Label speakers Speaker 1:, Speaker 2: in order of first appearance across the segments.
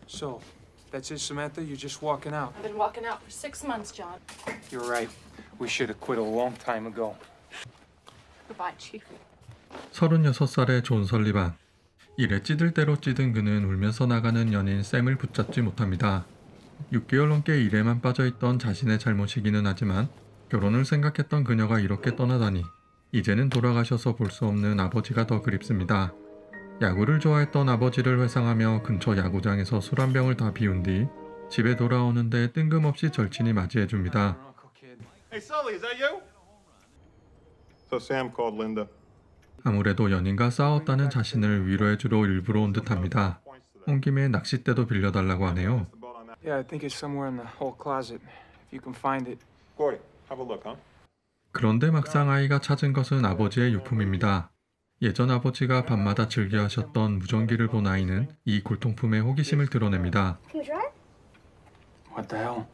Speaker 1: So, that's it, Samantha? You're just walking out?
Speaker 2: I've been walking out for 6 months, John.
Speaker 1: You're right. We should have quit a long time ago.
Speaker 2: Goodbye, Chief.
Speaker 3: 36살의 존 설리반. 일에 찌들 대로 찌든 그는 울면서 나가는 연인 샘을 붙잡지 못합니다. 6개월 넘게 일에만 빠져있던 자신의 잘못이기는 하지만 결혼을 생각했던 그녀가 이렇게 떠나다니 이제는 돌아가셔서 볼 수 없는 아버지가 더 그립습니다. 야구를 좋아했던 아버지를 회상하며 근처 야구장에서 술 한 병을 다 비운 뒤 집에 돌아오는데 뜬금없이 절친이 맞이해줍니다.
Speaker 4: Hey Sully, is that you? So Sam called Linda.
Speaker 3: 아무래도 연인과 싸웠다는 자신을 위로해주러 일부러 온 듯합니다. 온 김에 낚싯대도 빌려달라고 하네요.
Speaker 1: Yeah, I think it's somewhere in the hall closet. If you can find it.
Speaker 4: Gordy, have a look, huh?
Speaker 3: 그런데 막상 아이가 찾은 것은 아버지의 유품입니다. 예전 아버지가 밤마다 즐겨하셨던 무전기를 본 아이는 이 골동품에 호기심을 드러냅니다.
Speaker 1: What the hell?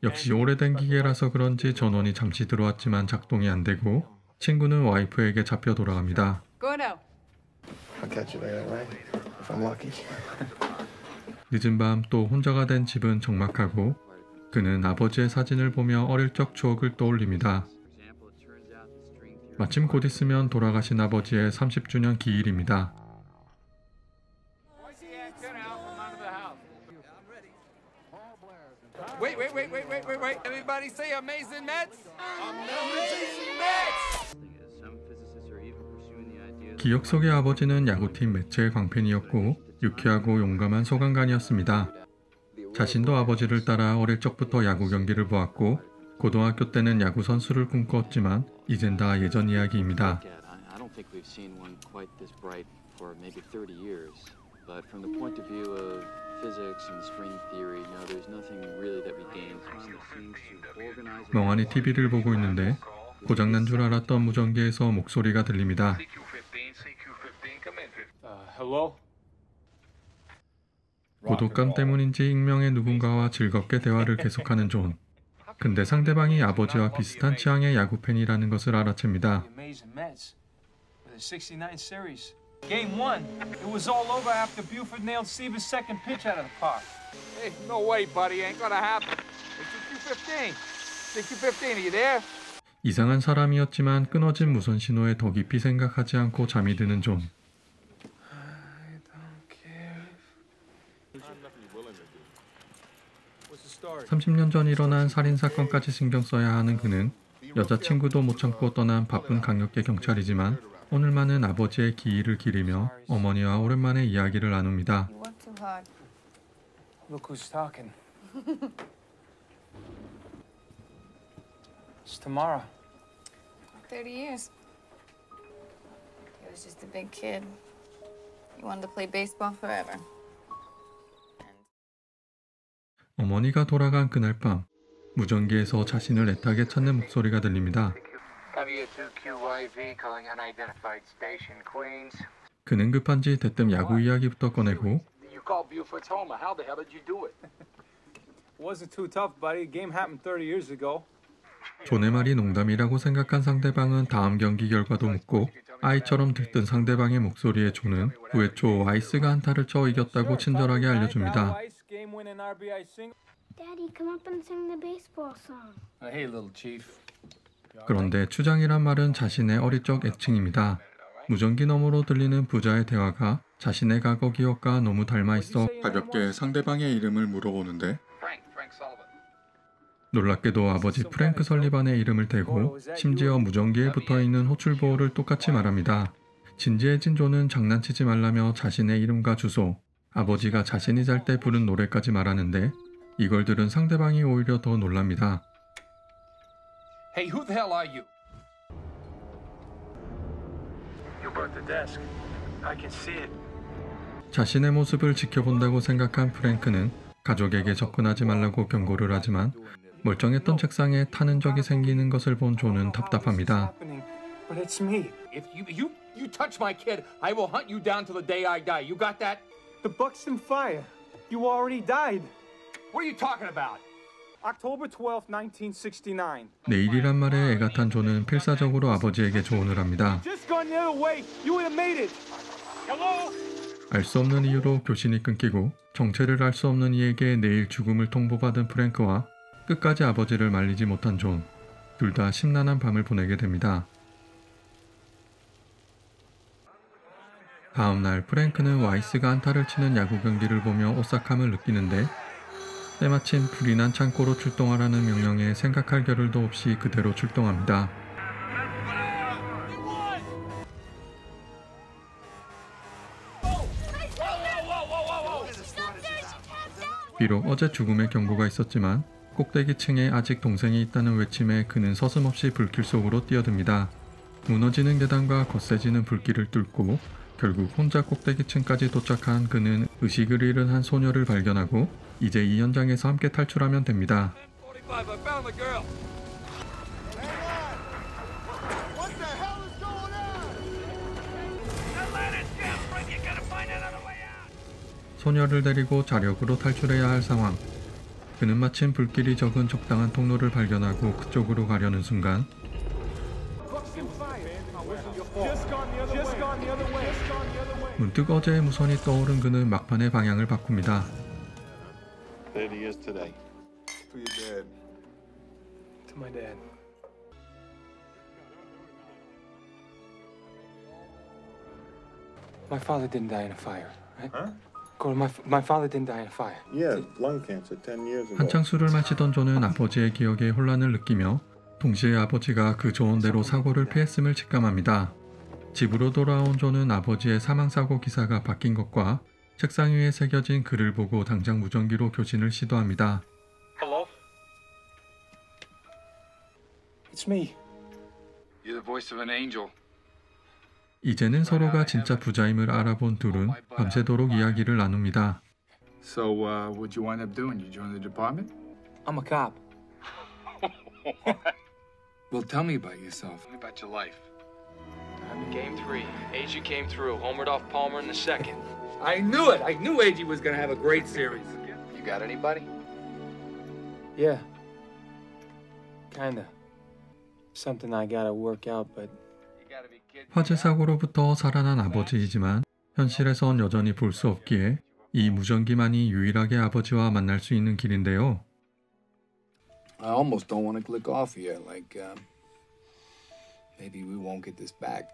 Speaker 3: 역시 오래된 기계라서 그런지 전원이 잠시 들어왔지만 작동이 안 되고 친구는 와이프에게 잡혀 돌아갑니다.
Speaker 2: Go now.
Speaker 5: I'll catch you later, right? If I'm lucky.
Speaker 3: 늦은 밤 또 혼자가 된 집은 적막하고 그는 아버지의 사진을 보며 어릴 적 추억을 떠올립니다. 마침 곧 있으면 돌아가신 아버지의 30주년 기일입니다.
Speaker 6: Wait. Everybody say amazing Mets. Amazing Mets.
Speaker 3: 기억 속의 아버지는 야구팀 매체의 광팬이었고 유쾌하고 용감한 소방관이었습니다. 자신도 아버지를 따라 어릴 적부터 야구 경기를 보았고 고등학교 때는 야구 선수를 꿈꾸었지만 이젠 다 예전 이야기입니다. 멍하니 TV를 보고 있는데 고장난 줄 알았던 무전기에서 목소리가 들립니다.
Speaker 1: Hello?
Speaker 3: 고독감 때문인지 익명의 누군가와 즐겁게 대화를 계속하는 존. 근데 상대방이 아버지와 비슷한 취향의 야구 팬이라는 것을 알아챕니다.
Speaker 1: The Amazing Mets. With the 69 series. Game 1. It was all over after Buford nailed Seaver's second pitch out of the park.
Speaker 6: Hey, no way, buddy. Ain't gonna happen. Hey, 6Q15. Are you there?
Speaker 3: 이상한 사람이었지만 끊어진 무선 신호에 더 깊이 생각하지 않고 잠이 드는 존. 30년 전 일어난 살인사건까지 신경 써야 하는 그는 여자친구도 못 참고 떠난 바쁜 강력계 경찰이지만 오늘만은 아버지의 기일을 기리며 어머니와 오랜만에 이야기를 나눕니다.
Speaker 1: Look who's talking. It's Tamara.
Speaker 2: 30 years. He was just a big kid. He wanted to play baseball forever.
Speaker 3: 어머니가 돌아간 그날 밤 무전기에서 자신을 애타게 찾는 목소리가 들립니다. 그는 급한지 대뜸 야구 이야기부터 꺼내고
Speaker 1: Wasn't too tough, buddy. Game happened 30 years ago.
Speaker 3: 존의 말이 농담이라고 생각한 상대방은 다음 경기 결과도 묻고 아이처럼 들뜬 상대방의 목소리에 존은 9회 초 와이스가 안타를 쳐 이겼다고 친절하게 알려줍니다.
Speaker 7: Daddy, come up and sing the baseball song.
Speaker 1: Hey, little chief.
Speaker 3: 그런데 추장이란 말은 자신의 어릴 적 애칭입니다. 무전기 너머로 들리는 부자의 대화가 자신의 과거 기억과 너무 닮아 있어 가볍게 상대방의 이름을 물어보는데 놀랍게도 아버지 프랭크 설리반의 이름을 대고 심지어 무전기에 붙어있는 호출보호를 똑같이 말합니다. 진지해진 존은 장난치지 말라며 자신의 이름과 주소, 아버지가 자신이 잘 때 부른 노래까지 말하는데 이걸 들은 상대방이 오히려 더 놀랍니다.
Speaker 6: Hey, who the hell are you?
Speaker 1: You burnt the desk. I can see it.
Speaker 3: 자신의 모습을 지켜본다고 생각한 프랭크는 가족에게 접근하지 말라고 경고를 하지만 멀쩡했던 책상에 타는 적이 생기는 것을 본 존은 답답합니다.
Speaker 1: But it's me.
Speaker 6: If you touch my kid, I will hunt you down till the day I die. You got that?
Speaker 1: The Buxton fire. You already died.
Speaker 6: What are you talking about?
Speaker 1: October 12th, 1969.
Speaker 3: 내일이란 말에 애가 탄 존은 필사적으로 아버지에게 조언을 합니다.
Speaker 1: Just gone the other way. You would have made it. Hello?
Speaker 3: 알 수 없는 이유로 교신이 끊기고 정체를 알 수 없는 이에게 내일 죽음을 통보받은 프랭크와 끝까지 아버지를 말리지 못한 존, 둘 다 심란한 밤을 보내게 됩니다. 다음 날 프랭크는 와이스가 안타를 치는 야구 경기를 보며 오싹함을 느끼는데 때마침 불이 난 창고로 출동하라는 명령에 생각할 겨를도 없이 그대로 출동합니다. 비록 어제 죽음의 경고가 있었지만 꼭대기층에 아직 동생이 있다는 외침에 그는 서슴없이 불길 속으로 뛰어듭니다. 무너지는 계단과 거세지는 불길을 뚫고 결국 혼자 꼭대기층까지 도착한 그는 의식을 잃은 한 소녀를 발견하고 이제 이 현장에서 함께 탈출하면 됩니다.
Speaker 6: 45, I found the girl.
Speaker 4: What the hell is going on?
Speaker 3: 소녀를 데리고 자력으로 탈출해야 할 상황. 그는 마침 불길이 적은 적당한 통로를 발견하고 그쪽으로 가려는 순간 문득 어제의 무선이 떠오른 그는 막판의 방향을 바꿉니다.
Speaker 4: 30 years today. To your dad.
Speaker 5: To my dad.
Speaker 8: My father didn't die in a fire, right?
Speaker 4: Huh?
Speaker 8: Gordon, my father didn't die in a fire.
Speaker 4: Yeah, lung cancer 10 years ago.
Speaker 3: 한창 술을 마시던 존은 아버지의 기억에 혼란을 느끼며 동시에 아버지가 그 조언대로 사고를 피했음을 직감합니다. 집으로 돌아온 존은 아버지의 사망사고 기사가 바뀐 것과 책상 위에 새겨진 글을 보고 당장 무전기로 교신을 시도합니다.
Speaker 8: Hello? It's me.
Speaker 6: You're the voice of an angel.
Speaker 3: 이제는 서로가 진짜 부자임을 알아본 둘은 밤새도록 이야기를 나눕니다.
Speaker 6: So, what'd you wind up doing? You joined the department?
Speaker 8: I'm a cop.
Speaker 6: Well, tell me about yourself. Tell me about your life.
Speaker 9: Game 3. AG came through. Homered off Palmer in the second.
Speaker 6: I knew it! I knew AG was gonna have a great series.
Speaker 9: You got anybody?
Speaker 8: Yeah. Kinda. Something I gotta work out, but
Speaker 6: You gotta be kidding.
Speaker 3: 화재 사고로부터 살아난 아버지이지만 현실에선 여전히 볼 수 없기에 이 무전기만이 유일하게 아버지와 만날 수 있는 길인데요.
Speaker 6: I almost don't want to click off here. Like, maybe we won't get this back.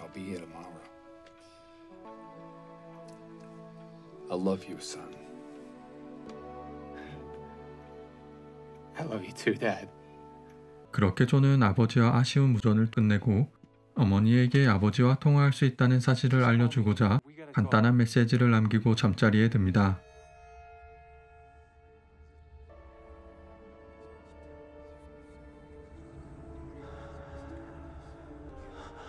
Speaker 6: I'll be here tomorrow. I love you, son.
Speaker 8: I love you too, Dad.
Speaker 3: 그렇게 존은 아버지와 아쉬운 무전을 끝내고 어머니에게 아버지와 통화할 수 있다는 사실을 알려주고자 간단한 메시지를 남기고 잠자리에 듭니다.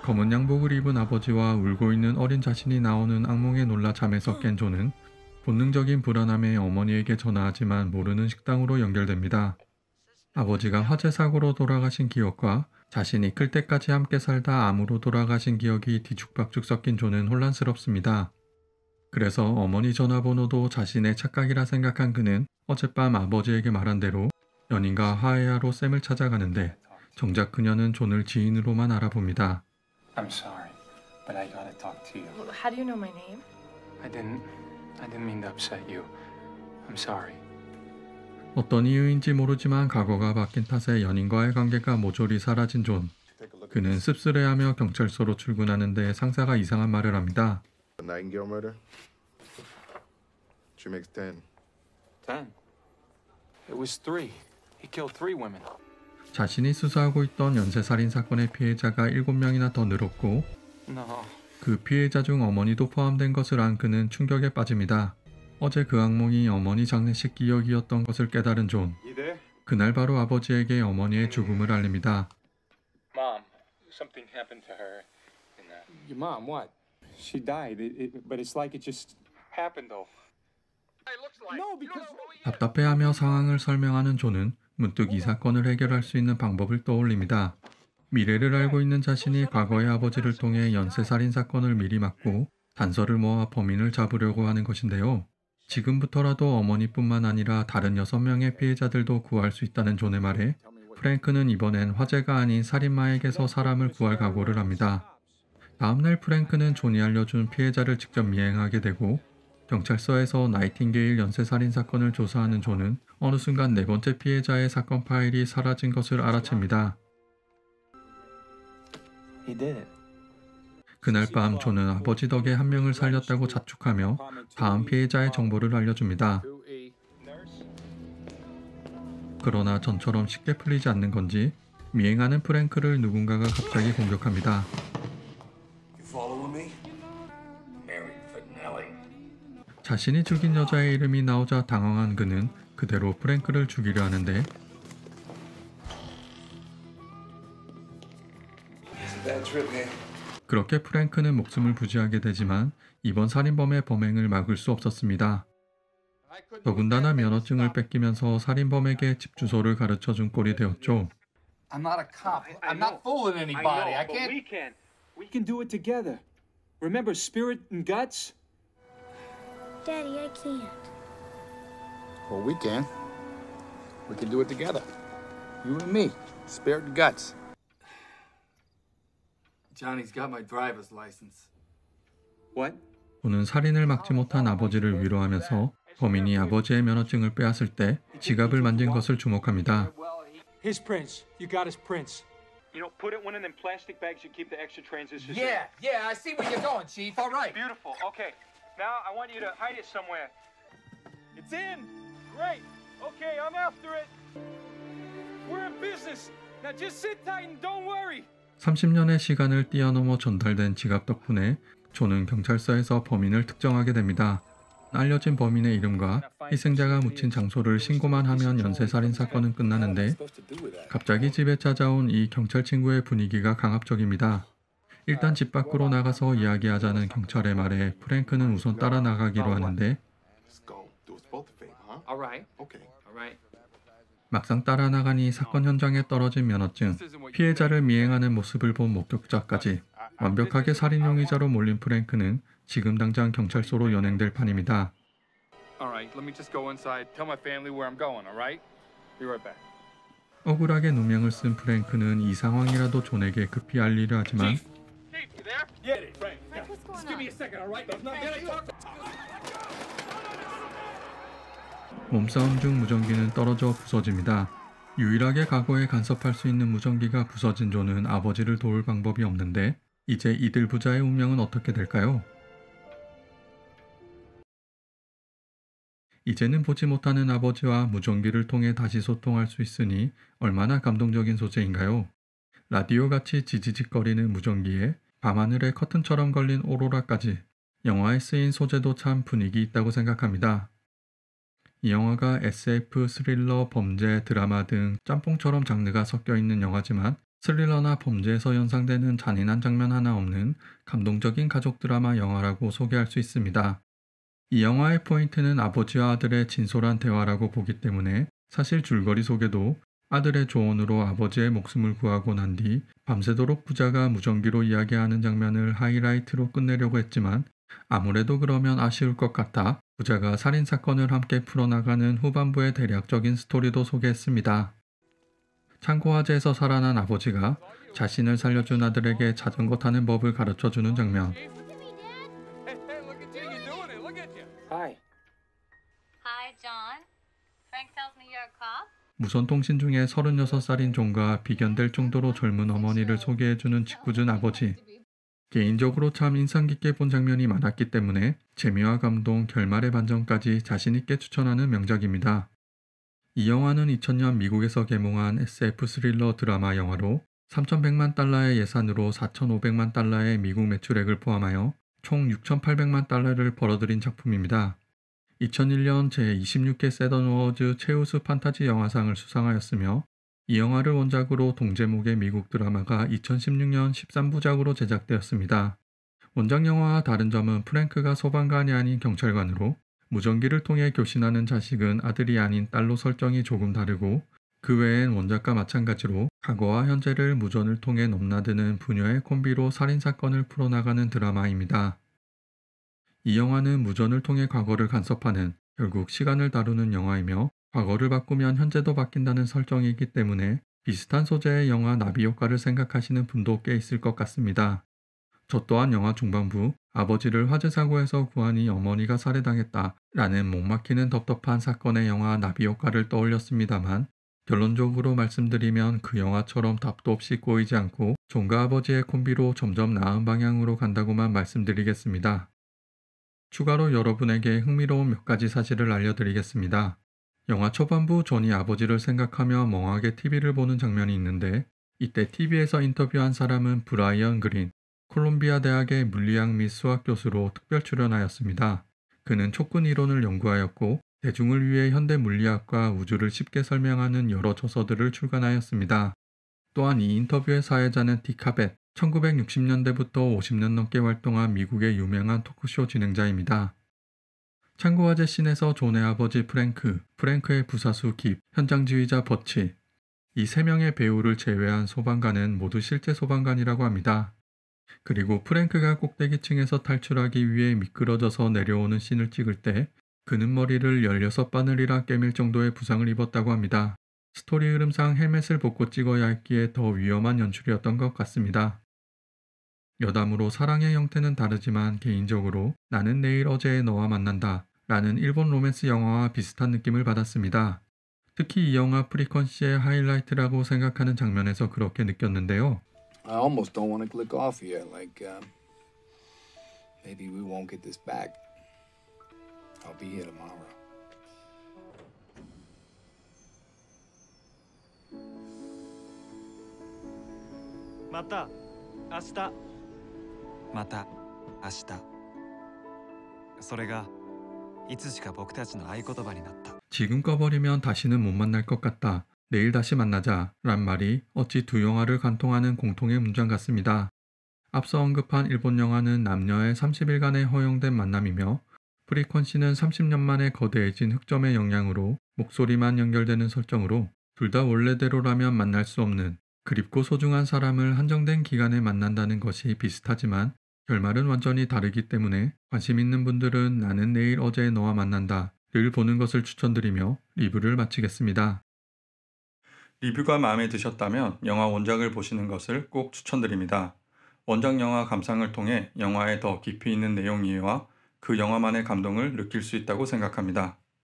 Speaker 3: 검은 양복을 입은 아버지와 울고 있는 어린 자신이 나오는 악몽에 놀라 잠에서 깬 존은 본능적인 불안함에 어머니에게 전화하지만 모르는 식당으로 연결됩니다. 아버지가 화재 사고로 돌아가신 기억과 자신이 클 때까지 함께 살다 암으로 돌아가신 기억이 뒤죽박죽 섞인 존은 혼란스럽습니다. 그래서 어머니 전화번호도 자신의 착각이라 생각한 그는 어젯밤 아버지에게 말한 대로 연인과 화해하러 샘을 찾아가는데 정작 그녀는 존을 지인으로만 알아봅니다.
Speaker 8: I'm sorry, but I gotta talk to you.
Speaker 2: How do you know my name?
Speaker 8: I didn't mean to upset you. I'm sorry.
Speaker 3: 어떤 이유인지 모르지만 과거가 바뀐 탓에 연인과의 관계가 모조리 사라진 존. 그는 씁쓸해하며 경찰서로 출근하는데 상사가 이상한 말을 합니다.
Speaker 5: The Nightingale murder? She makes 10.
Speaker 8: 10. It was 3. He killed 3 women.
Speaker 3: 자신이 수사하고 있던 연쇄살인 사건의 피해자가 7명이나 더 늘었고
Speaker 8: No.
Speaker 3: 그 피해자 중 어머니도 포함된 것을 안 그는 충격에 빠집니다. 어제 그 악몽이 어머니 장례식 기억이었던 것을 깨달은 존.
Speaker 4: You there?
Speaker 3: 그날 바로 아버지에게 어머니의 죽음을 알립니다.
Speaker 9: Mom, something happened to her.
Speaker 8: Your mom, what? She died, but it's like it just happened though. No, because...
Speaker 3: 답답해하며 상황을 설명하는 존은 문득 이 사건을 해결할 수 있는 방법을 떠올립니다. 미래를 알고 있는 자신이 과거의 아버지를 통해 연쇄살인 사건을 미리 막고 단서를 모아 범인을 잡으려고 하는 것인데요. 지금부터라도 어머니뿐만 아니라 다른 6명의 피해자들도 구할 수 있다는 존의 말에 프랭크는 이번엔 화재가 아닌 살인마에게서 사람을 구할 각오를 합니다. 다음날 프랭크는 존이 알려준 피해자를 직접 미행하게 되고 경찰서에서 나이팅게일 연쇄살인 사건을 조사하는 존은 어느 순간 네 번째 피해자의 사건 파일이 사라진 것을 알아챕니다.
Speaker 5: He did it.
Speaker 3: 그날 밤 존은 아버지 덕에 한 명을 살렸다고 자축하며 다음 피해자의 정보를 알려줍니다. 그러나 전처럼 쉽게 풀리지 않는 건지 미행하는 프랭크를 누군가가 갑자기 공격합니다. 자신이 죽인 여자의 이름이 나오자 당황한 그는 그대로 프랭크를 죽이려 하는데 그렇게 프랭크는 목숨을 부지하게 되지만 이번 살인범의 범행을 막을 수 없었습니다. 더군다나 면허증을 뺏기면서 살인범에게 집 주소를 가르쳐준 꼴이 되었죠.
Speaker 6: I'm not a cop. I'm not fooling anybody. I can't.
Speaker 8: We can do it together. Remember spirit and guts?
Speaker 7: Daddy, I can't.
Speaker 6: Well, we can. We can do it together. You and me. Spirit and guts. Johnny's got my driver's license.
Speaker 8: What?
Speaker 3: 존은 살인을 막지 못한 아버지를 위로하면서 범인이 아버지의 면허증을 빼앗을 때 지갑을 만진 것을 주목합니다.
Speaker 8: His prints. You got his prints.
Speaker 4: You know, put it one of them plastic bags you keep the extra transistors
Speaker 6: Yeah, I see where you're going, Chief. All right.
Speaker 1: Beautiful. Okay. Now I want you to hide it somewhere. It's in. Great. Okay, I'm after it. We're in business. Now just sit tight and don't worry.
Speaker 3: 30년의 시간을 뛰어넘어 전달된 지갑 덕분에 존은 경찰서에서 범인을 특정하게 됩니다. 알려진 범인의 이름과 희생자가 묻힌 장소를 신고만 하면 연쇄살인 사건은 끝나는데 갑자기 집에 찾아온 이 경찰 친구의 분위기가 강압적입니다. 일단 집 밖으로 나가서 이야기하자는 경찰의 말에 프랭크는 우선 따라 나가기로 하는데 막상 따라 나가니 사건 현장에 떨어진 면허증, 피해자를 미행하는 모습을 본 목격자까지 완벽하게 살인 용의자로 몰린 프랭크는 지금 당장 경찰서로 연행될 판입니다.
Speaker 6: Alright, let me just go inside. Tell my family where I'm going, alright? Be right back.
Speaker 3: 억울하게 누명을 쓴 프랭크는 이 상황이라도 존에게 급히 알리려 하지만 몸싸움 중 무전기는 떨어져 부서집니다. 유일하게 과거에 간섭할 수 있는 무전기가 부서진 존은 아버지를 도울 방법이 없는데 이제 이들 부자의 운명은 어떻게 될까요? 이제는 보지 못하는 아버지와 무전기를 통해 다시 소통할 수 있으니 얼마나 감동적인 소재인가요? 라디오같이 지지직거리는 무전기에 밤하늘에 커튼처럼 걸린 오로라까지 영화에 쓰인 소재도 참 분위기 있다고 생각합니다. 이 영화가 SF, 스릴러, 범죄, 드라마 등 짬뽕처럼 장르가 섞여 있는 영화지만 스릴러나 범죄에서 연상되는 잔인한 장면 하나 없는 감동적인 가족 드라마 영화라고 소개할 수 있습니다. 이 영화의 포인트는 아버지와 아들의 진솔한 대화라고 보기 때문에 사실 줄거리 속에도 아들의 조언으로 아버지의 목숨을 구하고 난 뒤 밤새도록 부자가 무전기로 이야기하는 장면을 하이라이트로 끝내려고 했지만 아무래도 그러면 아쉬울 것 같아 부자가 살인사건을 함께 풀어나가는 후반부의 대략적인 스토리도 소개했습니다. 창고화재에서 살아난 아버지가 자신을 살려준 아들에게 자전거 타는 법을 가르쳐주는 장면.
Speaker 8: Hi.
Speaker 2: Hi, John. Frank tells me you're a cop?
Speaker 3: 무선통신 중에 36살인 존과 비견될 정도로 젊은 어머니를 소개해주는 짓궂은 아버지. 개인적으로 참 인상 깊게 본 장면이 많았기 때문에 재미와 감동, 결말의 반전까지 자신있게 추천하는 명작입니다. 이 영화는 2000년 미국에서 개봉한 SF 스릴러 드라마 영화로 3,100만 달러의 예산으로 4,500만 달러의 미국 매출액을 포함하여 총 6,800만 달러를 벌어들인 작품입니다. 2001년 제26회 세던 어워즈 최우수 판타지 영화상을 수상하였으며 이 영화를 원작으로 동제목의 미국 드라마가 2016년 13부작으로 제작되었습니다. 원작 영화와 다른 점은 프랭크가 소방관이 아닌 경찰관으로 무전기를 통해 교신하는 자식은 아들이 아닌 딸로 설정이 조금 다르고 그 외엔 원작과 마찬가지로 과거와 현재를 무전을 통해 넘나드는 부녀의 콤비로 살인사건을 풀어나가는 드라마입니다. 이 영화는 무전을 통해 과거를 간섭하는 결국 시간을 다루는 영화이며 과거를 바꾸면 현재도 바뀐다는 설정이기 때문에 비슷한 소재의 영화 나비 효과를 생각하시는 분도 꽤 있을 것 같습니다. 저 또한 영화 중반부 아버지를 화재 사고에서 구하니 어머니가 살해당했다 라는 목막히는 덥덥한 사건의 영화 나비효과를 떠올렸습니다만 결론적으로 말씀드리면 그 영화처럼 답도 없이 꼬이지 않고 존과 아버지의 콤비로 점점 나은 방향으로 간다고만 말씀드리겠습니다. 추가로 여러분에게 흥미로운 몇 가지 사실을 알려드리겠습니다. 영화 초반부 존이 아버지를 생각하며 멍하게 TV를 보는 장면이 있는데 이때 TV에서 인터뷰한 사람은 브라이언 그린, 콜롬비아 대학의 물리학 및 수학 교수로 특별 출연하였습니다. 그는 촉근 이론을 연구하였고 대중을 위해 현대 물리학과 우주를 쉽게 설명하는 여러 저서들을 출간하였습니다. 또한 이 인터뷰의 사회자는 디카벳, 1960년대부터 50년 넘게 활동한 미국의 유명한 토크쇼 진행자입니다. 창고화재 씬에서 존의 아버지 프랭크의 부사수 깁, 현장 지휘자 버치, 이 3명의 배우를 제외한 소방관은 모두 실제 소방관이라고 합니다. 그리고 프랭크가 꼭대기층에서 탈출하기 위해 미끄러져서 내려오는 씬을 찍을 때 그는 머리를 16바늘이라 꿰맬 정도의 부상을 입었다고 합니다. 스토리 흐름상 헬멧을 벗고 찍어야 했기에 더 위험한 연출이었던 것 같습니다. 여담으로 사랑의 형태는 다르지만 개인적으로 나는 내일 어제의 너와 만난다 라는 일본 로맨스 영화와 비슷한 느낌을 받았습니다. 특히 이 영화 프리퀀시의 하이라이트라고 생각하는 장면에서 그렇게 느꼈는데요.
Speaker 6: I almost don't want to click off here. Maybe we won't get this back. I'll be here tomorrow.
Speaker 1: 맞다. 明日
Speaker 10: また明日それがいつしか僕たちの合言葉になった
Speaker 3: 지금 꺼버리면 다시는 못 만날 것 같다. 내일 다시 만나자 란 말이 어찌 두 영화를 관통하는 공통의 문장 같습니다. 앞서 언급한 일본 영화는 남녀의 30일간의 허용된 만남이며 프리퀀시는 30년 만에 거대해진 흑점의 영향으로 목소리만 연결되는 설정으로 둘 다 원래대로라면 만날 수 없는 그립고 소중한 사람을 한정된 기간에 만난다는 것이 비슷하지만 결말은 완전히 다르기 때문에 관심 있는 분들은 나는 내일 어제 너와 만난다를 보는 것을 추천드리며 리뷰를 마치겠습니다. 리뷰가 마음에 드셨다면 영화 원작을 보시는 것을 꼭 추천드립니다. 원작 영화 감상을 통해 영화의 더 깊이 있는 내용 이해와 그 영화만의 감동을 느낄 수 있다고 생각합니다.